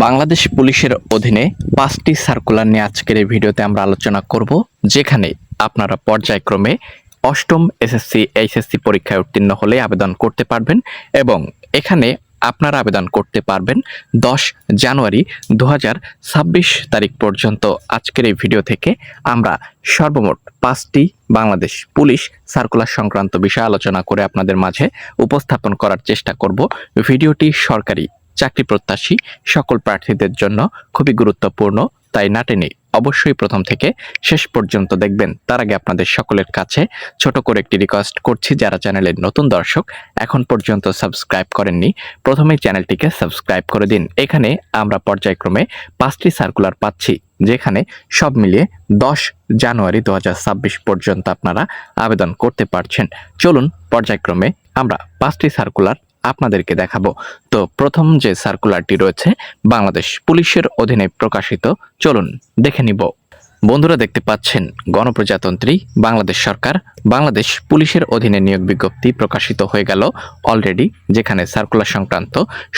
বাংলাদেশ পুলিশের অধীনে ৫টি সার্কুলার নিয়ে আজকের এই ভিডিওতে আমরা আলোচনা করব, যেখানে আপনারা পর্যায়ক্রমে অষ্টম এসএসসি এইচএসসি পরীক্ষায় উত্তীর্ণ হলে আবেদন করতে পারবেন এবং এখানে আপনারা আবেদন করতে পারবেন 10 জানুয়ারি 2026 তারিখ পর্যন্ত। আজকের এই ভিডিও থেকে আমরা সর্বমোট 5টি বাংলাদেশ পুলিশ সার্কুলার সংক্রান্ত বিষয় আলোচনা করে আপনাদের মাঝে উপস্থাপন করার চেষ্টা করব। ভিডিওটি সরকারি চাকরি প্রত্যাশী সকল প্রার্থীদের জন্য খুবই গুরুত্বপূর্ণ, তাই না টেনে অবশ্যই প্রথম থেকে শেষ পর্যন্ত দেখবেন। তার আগে আপনাদের সকলের কাছে ছোট করে একটি রিকোয়েস্ট করছি, যারা চ্যানেলের নতুন দর্শক এখন পর্যন্ত সাবস্ক্রাইব করেননি, প্রথমেই চ্যানেলটিকে সাবস্ক্রাইব করে দিন। এখানে আমরা পর্যায়ক্রমে 5টি সার্কুলার পাচ্ছি, যেখানে সব মিলিয়ে 10 জানুয়ারি 2026 পর্যন্ত আপনারা আবেদন করতে পারছেন। চলুন পর্যায়ক্রমে আমরা 5টি সার্কুলার আপনাদেরকে দেখাবো। তো প্রথম যে সার্কুলারটি রয়েছে বাংলাদেশ পুলিশের অধীনে প্রকাশিত, চলুন দেখে নিব। বন্ধুরা, দেখতে পাচ্ছেন গণপ্রজাতন্ত্রী বাংলাদেশ সরকার বাংলাদেশ পুলিশের অধীনে নিয়োগ বিজ্ঞপ্তি প্রকাশিত হয়ে গেল অলরেডি, যেখানে সার্কুলার সংক্রান্ত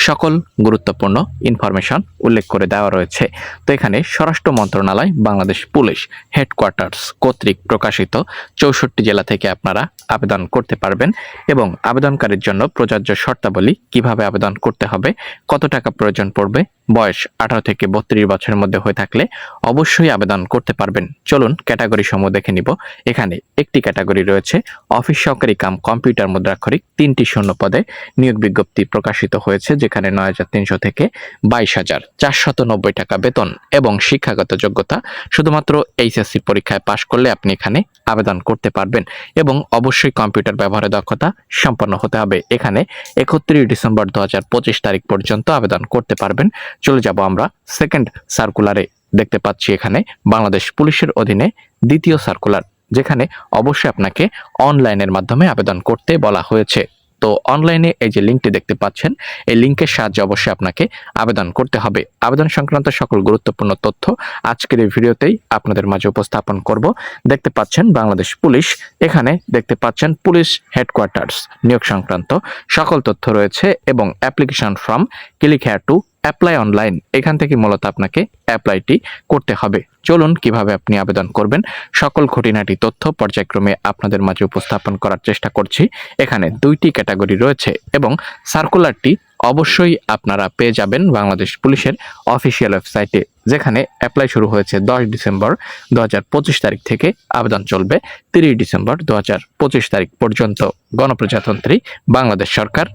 সকল গুরুত্বপূর্ণ ইনফরমেশন উল্লেখ করে দেওয়া রয়েছে। তো এখানে স্বরাষ্ট্র মন্ত্রণালয় বাংলাদেশ পুলিশ হেডকোয়ার্টার্স কর্তৃক প্রকাশিত 64 জেলা থেকে আপনারা আবেদন করতে পারবেন এবং আবেদনকারীর জন্য প্রযোজ্য শর্তাবলী, কিভাবে আবেদন করতে হবে, কত টাকা প্রয়োজন পড়বে, বয়স 18 থেকে 32 বছরের মধ্যে হয়ে থাকলে অবশ্যই আবেদন করতে পারবেন। চলুন ক্যাটাগরি সমূহ দেখে নিব। এখানে একটি ক্যাটাগরি রয়েছে অফিস সহকারী কাম কম্পিউটার মুদ্রাক্ষরিক, 3টি শূন্য পদে নিয়োগ বিজ্ঞপ্তি প্রকাশিত হয়েছে, যেখানে 9,300 থেকে 22,490 টাকা বেতন এবং শিক্ষাগত যোগ্যতা শুধুমাত্র এইচএসসি পরীক্ষায় পাশ করলে আপনি এখানে আবেদন করতে পারবেন এবং অবশ্যই কম্পিউটার ব্যবহারে দক্ষতা সম্পন্ন হতে হবে। এখানে 31 ডিসেম্বর 2025 তারিখ পর্যন্ত আবেদন করতে পারবেন। চলে যাব আমরা সেকেন্ড সার্কুলারে। দেখতে পাচ্ছি এখানে বাংলাদেশ পুলিশের অধীনে দ্বিতীয় সার্কুলার, যেখানে অবশ্যই আপনাকে অনলাইনের মাধ্যমে আবেদন করতে বলা হয়েছে। তো অনলাইনে এই যে লিঙ্কটি দেখতে পাচ্ছেন, এই লিঙ্কের সাহায্যে অবশ্যই আপনাকে আবেদন করতে হবে। আবেদন সংক্রান্ত সকল গুরুত্বপূর্ণ তথ্য আজকের এই ভিডিওতেই আপনাদের মাঝে উপস্থাপন করব। দেখতে পাচ্ছেন বাংলাদেশ পুলিশ, এখানে দেখতে পাচ্ছেন পুলিশ হেডকোয়ার্টার্স নিয়োগ সংক্রান্ত সকল তথ্য রয়েছে এবং application form, click here to apply online, এখান থেকে মূলত আপনাকে অ্যাপ্লাইটি করতে হবে। চলুন কিভাবে আপনি আবেদন করবেন সকল খুঁটিনাটি তথ্য পর্যায়ক্রমে আপনাদের মাঝে উপস্থাপন করার চেষ্টা করছি। এখানে 2টি ক্যাটাগরি রয়েছে এবং সার্কুলারটি অবশ্যই আপনারা পেয়ে যাবেন বাংলাদেশ পুলিশের অফিসিয়াল ওয়েবসাইটে, যেখানে অ্যাপ্লাই শুরু হয়েছে 10 ডিসেম্বর 2025 তারিখ থেকে, আবেদন চলবে 30 ডিসেম্বর 2025 তারিখ পর্যন্ত। গণপ্রজাতন্ত্রী বাংলাদেশ সরকার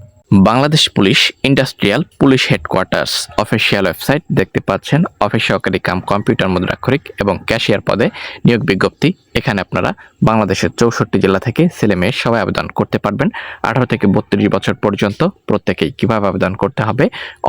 Bangladesh police industrial police headquarters official website দেখতে পাচ্ছেন। অফিস সহকারী কাম কম্পিউটার মুদ্রাক্ষরিক এবং ক্যাশিয়ার পদে নিয়োগ বিজ্ঞপ্তি। এখানে আপনারা বাংলাদেশের 64 জেলা থেকে ছেলে মেয়ে সবাই আবেদন করতে পারবেন। 18 থেকে 32 বছর পর্যন্ত প্রত্যেকেই কিভাবে আবেদন করতে হবে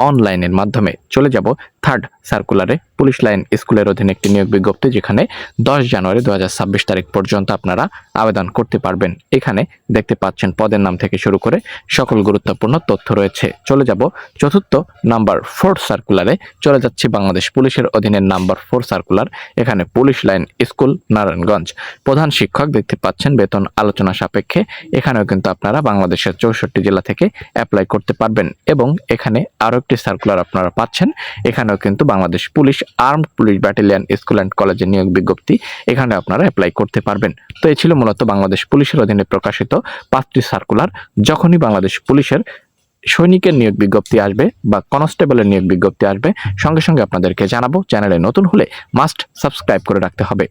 অনলাইনের মাধ্যমে। চলে যাব থার্ড সার্কুলারে, পুলিশ লাইন স্কুলের অধীনে একটি নিয়োগ বিজ্ঞপ্তি, যেখানে 10 জানুয়ারি 2026 তারিখ পর্যন্ত আপনারা আবেদন করতে পারবেন। এখানে দেখতে পাচ্ছেন পদের নাম থেকে শুরু করে সকল গুরুত্বপূর্ণ তথ্য রয়েছে। চলে যাব চতুর্থ নাম্বার 4 সার্কুলারে, চলে যাচ্ছি বাংলাদেশ পুলিশের অধীনে নাম্বার 4 সার্কুলার। এখানে পুলিশ লাইন স্কুল নারায়ণগঞ্জ, প্রধান শিক্ষক দেখতে পাচ্ছেন, বেতন আলোচনা সাপেক্ষে। এখানেও কিন্তু আপনারা বাংলাদেশের 64 জেলা থেকে অ্যাপ্লাই করতে পারবেন এবং এখানে আরও একটি সার্কুলার আপনারা পাচ্ছেন। এখানেও কিন্তু Bangladesh police armed police battalion school and কলেজের নিয়োগ বিজ্ঞপ্তি, এখানে আপনারা অ্যাপ্লাই করতে পারবেন। তো এই ছিল মূলত বাংলাদেশ পুলিশের অধীনে প্রকাশিত 5টি সার্কুলার। যখনই বাংলাদেশ পুলিশের সৈনিকের নিয়োগ বিজ্ঞপ্তি আসবে বা কনস্টেবলের নিয়োগ বিজ্ঞপ্তি আসবে, সঙ্গে সঙ্গে আপনাদেরকে জানাবো। চ্যানেলে নতুন হলে মাস্ট সাবস্ক্রাইব করে রাখতে হবে।